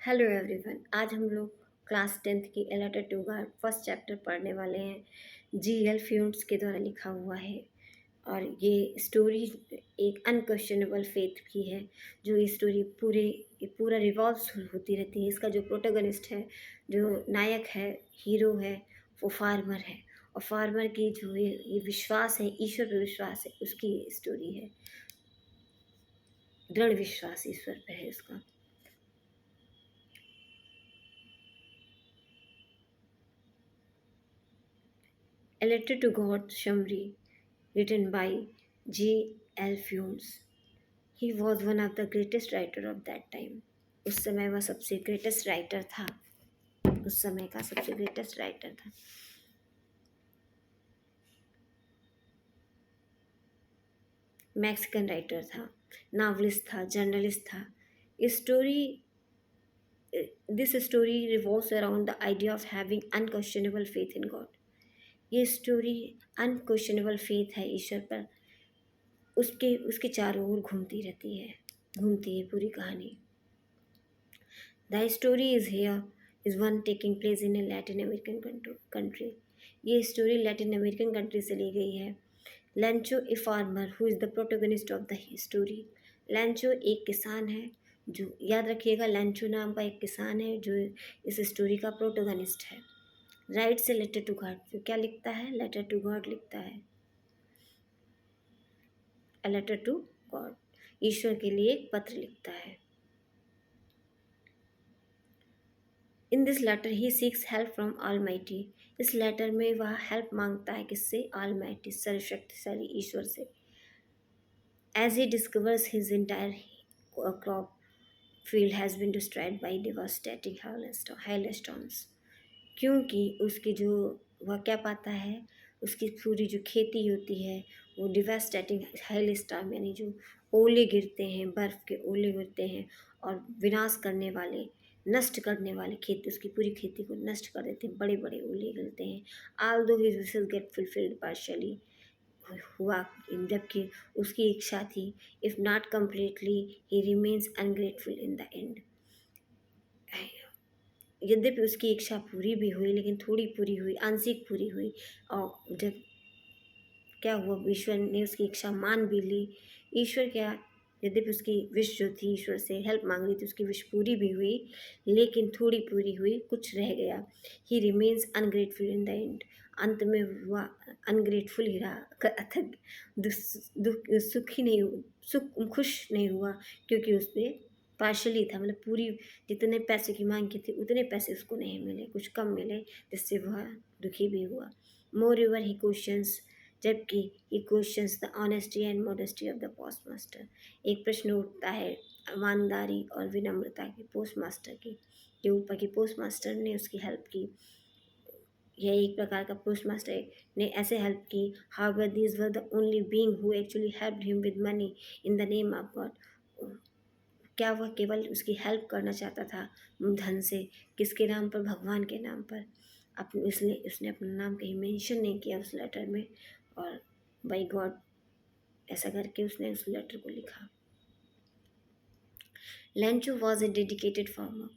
Hello everyone. आज हम लोग क्लास 10th की a letter to God first chapter पढ़ने वाले हैं। जी.एल. फ्यूंट्स के द्वारा लिखा हुआ है और ये स्टोरी एक अनक्वेश्चनेबल फेथ की है। जो ये स्टोरी पूरा रिवॉल्व होती रहती है। इसका जो प्रोटोगनिस्ट है, जो नायक है, हीरो है, वो फार्मर है। और फार्मर की जो ये विश्वास है, ईश्वर पर विश्वास है, उसकी स्टोरी है। दृढ़ विश्वास ईश्वर पर है उसका। A Letter to God Shamri, written by G.L. Funes. He was one of the greatest writer of that time. उस समय वह सबसे ग्रेटेस्ट राइटर था। उस समय का सबसे ग्रेटेस्ट राइटर था। मैक्सिकन राइटर था, नावलिस्ट था, जर्नलिस्ट था। This story revolves around the idea of having unquestionable faith in God. ये स्टोरी अनक्वेश्चनेबल फेथ है ईश्वर पर, उसके उसके चारों ओर घूमती है पूरी कहानी। The story is one taking place in A Latin American country. ये स्टोरी लैटिन अमेरिकन कंट्री से ली गई है। लैंचो a farmer who is the protagonist of the story. लैंचो एक किसान है, जो याद रखिएगा, लैंचो नाम का एक किसान है जो इस स्टोरी का प्रोटोगनिस्ट है। Writes a letter to God. तो क्या लिखता है? लेटर टू गॉड लिखता है। अ लेटर टू गॉड, ईश्वर के लिए एक पत्र लिखता है। In this letter he seeks help from almighty. इस लेटर में वह हेल्प मांगता है किससे? ऑलमाइटी, सर्वशक्तिशाली ईश्वर से। As he discovers his entire crop field has been destroyed by devastating hailstorms। क्योंकि उसकी जो वह क्या पाता है, उसकी पूरी जो खेती होती है वो डिवास्टेटिंग hailstorm यानी जो ओले गिरते हैं, बर्फ़ के ओले गिरते हैं और विनाश करने वाले, नष्ट करने वाले, खेती उसकी पूरी खेती को नष्ट कर देते हैं, बड़े बड़े ओले गिरते हैं। आल दो his wishes gate fulfilled partially हुआ, जबकि उसकी इच्छा थी, if not completely he remains ungrateful in the end. यद्यपि उसकी इच्छा पूरी भी हुई, लेकिन थोड़ी पूरी हुई, आंशिक पूरी हुई। और जब क्या हुआ, ईश्वर ने उसकी इच्छा मान भी ली। ईश्वर क्या, यद्यपि उसकी विश जो थी, ईश्वर से हेल्प मांग रही थी, उसकी विश पूरी भी हुई, लेकिन थोड़ी पूरी हुई, कुछ रह गया। ही remains ungrateful in the end. अंत में हुआ अनग्रेटफुल ही रहा, अर्थात सुखी नहीं, खुश नहीं हुआ, क्योंकि उसमें पार्शली था, मतलब पूरी जितने पैसे की मांग की थी उतने पैसे उसको नहीं मिले, कुछ कम मिले, जिससे वह दुखी भी हुआ। मोर एवर ही क्वेश्चंस, जबकि he questions the honesty and modesty of the post master. एक प्रश्न उठता है ईमानदारी और विनम्रता की पोस्ट मास्टर की के ऊपर, कि पोस्ट मास्टर ने उसकी हेल्प की। यह एक प्रकार का पोस्ट मास्टर ने ऐसे हेल्प की। However these were the only being who actually helped him with money in the name of God. क्या वह केवल उसकी हेल्प करना चाहता था धन से? किसके नाम पर? भगवान के नाम पर। अपने उसने अपना नाम कहीं मेंशन नहीं किया उस लेटर में, और बाई गॉड ऐसा करके उसने उस लेटर को लिखा। Lencho was a dedicated farmer.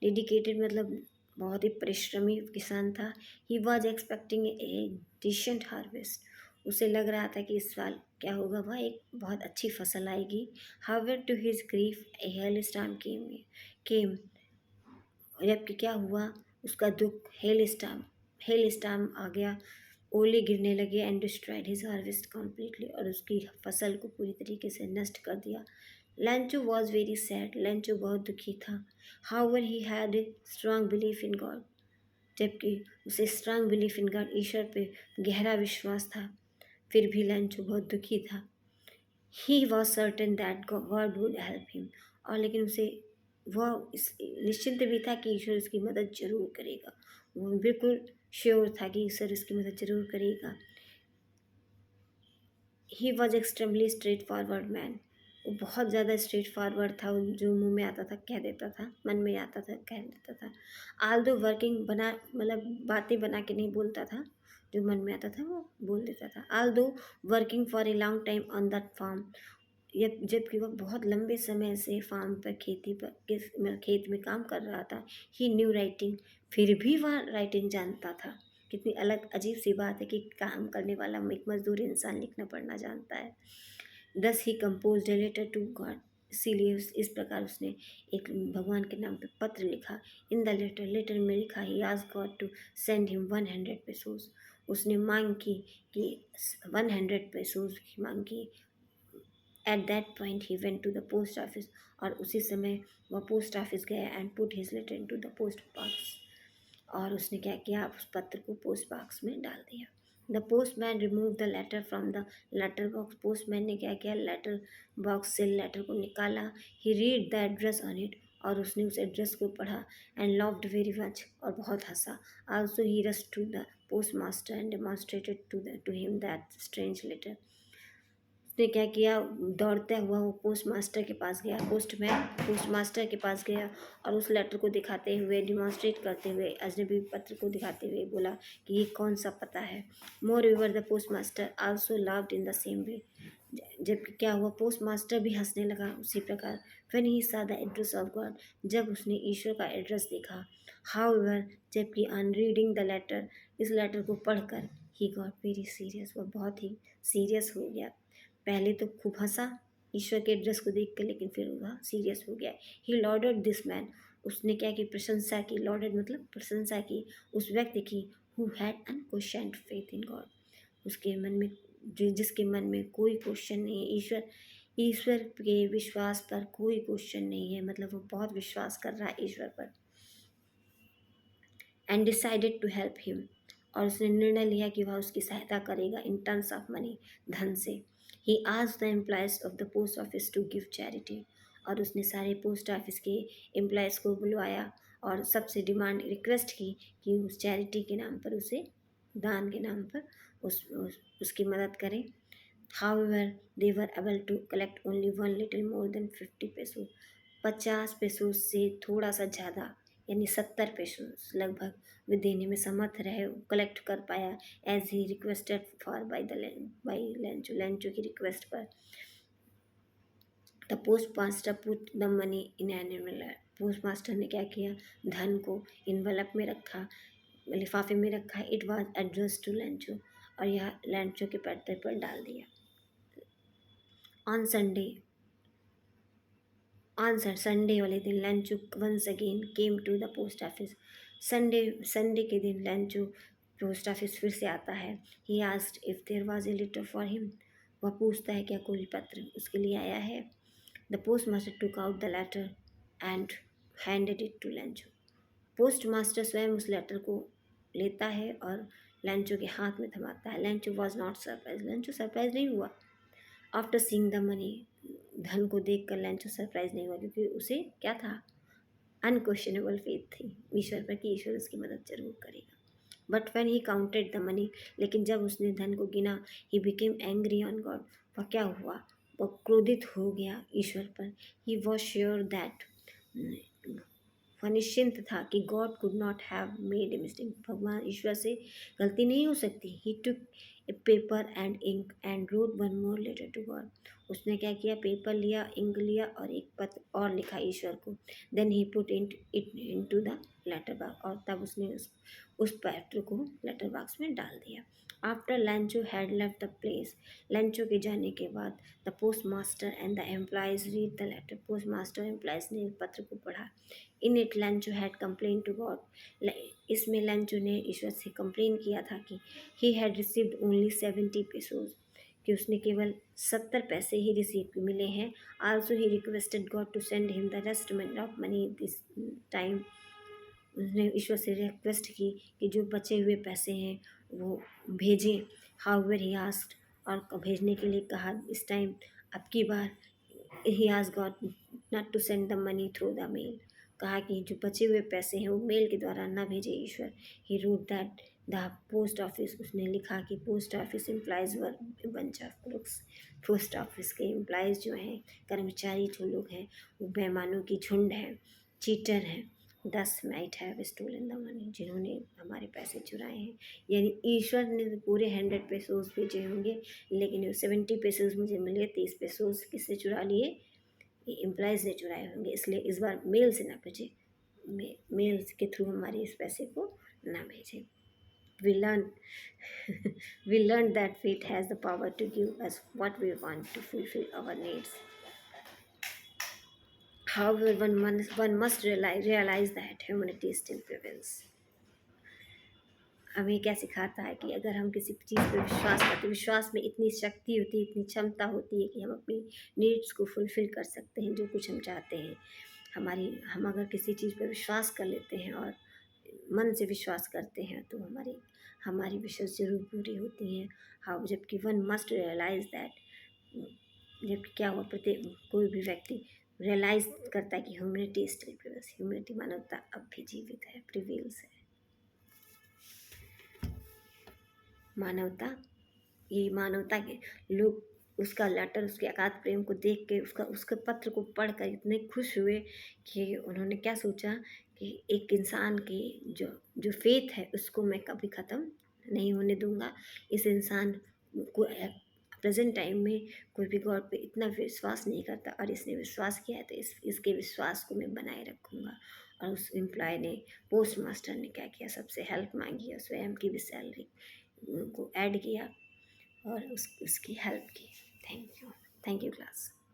Dedicated मतलब बहुत ही परिश्रमी किसान था। He was expecting a decent harvest. उसे लग रहा था कि इस साल क्या होगा, वह एक बहुत अच्छी फसल आएगी। However to his grief a hailstorm came. जबकि क्या हुआ, उसका दुख, हेल स्टॉर्म आ गया, ओले गिरने लगे, and destroyed his harvest completely, और उसकी फसल को पूरी तरीके से नष्ट कर दिया। लैंचो वॉज वेरी सैड। लैंचो बहुत दुखी था। However he had a strong belief in God. जबकि उसे स्ट्रांग बिलीफ इन गॉड, ईश्वर पे गहरा विश्वास था, फिर भी लैंचो बहुत दुखी था। He was certain that God would help him. और लेकिन उसे वह निश्चिंत भी था कि ईश्वर उसकी मदद जरूर करेगा। वो बिल्कुल श्योर था कि ईश्वर उसकी मदद जरूर करेगा। He was extremely straight forward man. वो बहुत ज़्यादा स्ट्रेट फॉरवर्ड था, जो मुंह में आता था कह देता था, मन में आता था कह देता था। आल दो वर्किंग बना, मतलब बातें बना के नहीं बोलता था, जो मन में आता था वो बोल देता था। Although working for a long time on that farm. जबकि वह बहुत लंबे समय से फार्म पर खेत में काम कर रहा था। ही न्यू राइटिंग, फिर भी वह राइटिंग जानता था। कितनी अलग अजीब सी बात है कि काम करने वाला एक मजदूर इंसान लिखना पढ़ना जानता है। Thus he compose a letter to God, इसीलिए इस प्रकार उसने एक भगवान के नाम पे पत्र लिखा। इन द लेटर में लिखा, he asked God to send him 100 pesos. उसने मांग की कि 100 पेसोस की मांग की। At that point he went to the post office, और उसी समय वह पोस्ट ऑफिस गया and put his letter into the post box. और उसने क्या किया, उस पत्र को पोस्ट बॉक्स में डाल दिया। The postman remove the letter from the letter box, postman ने क्या किया, लेटर बॉक्स से लेटर को निकाला। He read the address on it, और उसने उस एड्रेस को पढ़ा। एंड लव्ड वेरी मच, और बहुत हंसा। Also he rushed to the post master and demonstrated to him that strange letter. उसने क्या किया, दौड़ते हुआ वो पोस्ट मास्टर के पास गया, पोस्ट मास्टर के पास गया, और उस लेटर को दिखाते हुए, डिमॉन्स्ट्रेट करते हुए, अजनबी पत्र को दिखाते हुए बोला कि ये कौन सा पता है। More over the post master also लाव्ड in the same way, जबकि क्या हुआ, पोस्ट मास्टर भी हंसने लगा उसी प्रकार। व्हेन ही सा द एड्रेस ऑफ गॉड, जब उसने ईश्वर का एड्रेस देखा। हाउएवर, जबकि ऑन रीडिंग द लेटर, इस लेटर को पढ़कर, ही गॉट वेरी सीरियस, वह बहुत ही सीरियस हो गया। पहले तो खूब हंसा ईश्वर के एड्रेस को देख कर, लेकिन फिर वह सीरियस हो गया। ही लॉर्डेड दिस मैन, उसने क्या की, प्रशंसा की। लॉर्डेड मतलब प्रशंसा की उस व्यक्ति की, who had unquestioned faith in God, उसके मन में जिसके मन में कोई क्वेश्चन नहीं है। ईश्वर के विश्वास पर कोई क्वेश्चन नहीं है, मतलब वो बहुत विश्वास कर रहा है ईश्वर पर। And decided to help him, और उसने निर्णय लिया कि वह उसकी सहायता करेगा इन टर्म्स ऑफ मनी, धन से। He asked the employees of the post office to give charity, और उसने सारे पोस्ट ऑफिस के एम्प्लॉयज़ को बुलवाया और सबसे डिमांड रिक्वेस्ट की कि उस चैरिटी के नाम पर, उसे दान के नाम पर उसकी मदद करें। However they were able to collect only 1 little more than 50 peso, 50 peso से थोड़ा सा ज़्यादा, यानी 70 पेसो लगभग वे देने में समर्थ रहे, कलेक्ट कर पाया। As he requested for by Lencho की रिक्वेस्ट पर। The post master put the money in an envelope, post master ने क्या किया, धन को इन्वेलप में रखा, लिफाफे में रखा। It was address to Lencho, और यह लेंचो के पत्ते पर डाल दिया। ऑन संडे वाले दिन Lencho once again came to the post office, Sunday के दिन लेंचो पोस्ट ऑफिस फिर से आता है। He asked if there was a letter for him, वह पूछता है क्या कोई पत्र उसके लिए आया है। The post master took out the letter and handed it to Lencho, post master स्वयं उस लेटर को लेता है और लेंचो के हाथ में थमाता है। Lencho was not surprise, Lencho surprise नहीं हुआ। आफ्टर सीइंग द मनी, धन को देख कर लेंचो सरप्राइज नहीं हुआ, क्योंकि उसे क्या था, अनक्वेश्चनेबल फेथ थी ईश्वर पर कि ईश्वर उसकी मदद जरूर करेगा। But when he counted the money, लेकिन जब उसने धन को गिना, he became angry on God, वह क्या हुआ, वह क्रोधित हो गया ईश्वर पर। ही वॉज श्योर दैट, वह निश्चिंत था कि God could not have made a mistake, भगवान ईश्वर से गलती नहीं हो सकती। He took a paper and ink and wrote 1 more letter to God, उसने क्या किया, पेपर लिया, इंक लिया और एक पत्र और लिखा ईश्वर को। Then he put it into the letter box, और तब उसने उस पत्र को लेटर बॉक्स में डाल दिया। After Lencho had left the place, Lencho के जाने के बाद, the post master and the employees read the letter, post master employees ने पत्र को पढ़ा। In it Lencho had complain to God, इसमें लेंचो ने ईश्वर से कंप्लेन किया था कि he had received only 70 pesos, कि उसने केवल 70 पैसे ही रिसीव मिले हैं। Also he requested God to send him the rest of money this time, उसने ईश्वर से रिक्वेस्ट की कि जो बचे हुए पैसे हैं वो भेजें। हाउएवर ही आस्क्ड, और भेजने के लिए कहा इस टाइम, अब की बार। He asked God not to send the money through the mail, कहा कि जो बचे हुए पैसे हैं वो मेल के द्वारा ना भेजे ईश्वर। He wrote that the post office, उसने लिखा कि post office employees were bunch of crooks, post office के एम्प्लॉयज़ जो हैं, कर्मचारी जो लोग हैं, वो बेईमानों की झुंड है, चीटर हैं। 10 might have stolen the money, जिन्होंने हमारे पैसे चुराए हैं। यानी ईश्वर ने तो पूरे 100 पेसोस भेजे होंगे, लेकिन वो 70 पेसोस मुझे मिले, 30 पेसोस किससे चुरा लिए, ये एम्प्लॉयज़ ने चुराए होंगे। इसलिए इस बार मेल से ना भेजें, मेल्स के थ्रू हमारे इस पैसे को ना भेजें। We learn we learned that fate has the power to give us what we want to fulfill our needs. However, one must realize that humanity still prevails. हमें क्या सिखाता है कि अगर हम किसी चीज़ पर विश्वास करते, विश्वास में इतनी शक्ति होती है, इतनी क्षमता होती है कि हम अपनी नीड्स को फुलफ़िल कर सकते हैं, जो कुछ हम चाहते हैं। हम अगर किसी चीज़ पर विश्वास कर लेते हैं और मन से विश्वास करते हैं, तो हमारी हमारी विशेष ज़रूर पूरी होती हैं। हाँ, जबकि वन मस्ट रियलाइज़ दैट, जबकि क्या हुआ, प्रत्येक कोई भी व्यक्ति रियलाइज़ करता है कि ह्यूमैनिटी स्टिल प्रिवेल्स, ह्यूमैनिटी मानवता अब भी जीवित है, प्रिवेल्स है। मानवता, ये मानवता के लोग उसका लेटर, उसके अगाध प्रेम को देख के, उसके पत्र को पढ़कर इतने खुश हुए कि उन्होंने क्या सोचा कि एक इंसान की जो जो फेथ है उसको मैं कभी ख़त्म नहीं होने दूंगा। इस इंसान को प्रेजेंट टाइम में कोई भी गॉड पे इतना विश्वास नहीं करता, और इसने विश्वास किया है तो इसके विश्वास को मैं बनाए रखूँगा। और उस एम्प्लॉय ने, पोस्ट मास्टर ने क्या किया, सबसे हेल्प मांगी और स्वयं की भी सैलरी को ऐड किया और उसकी हेल्प की। Thank you class.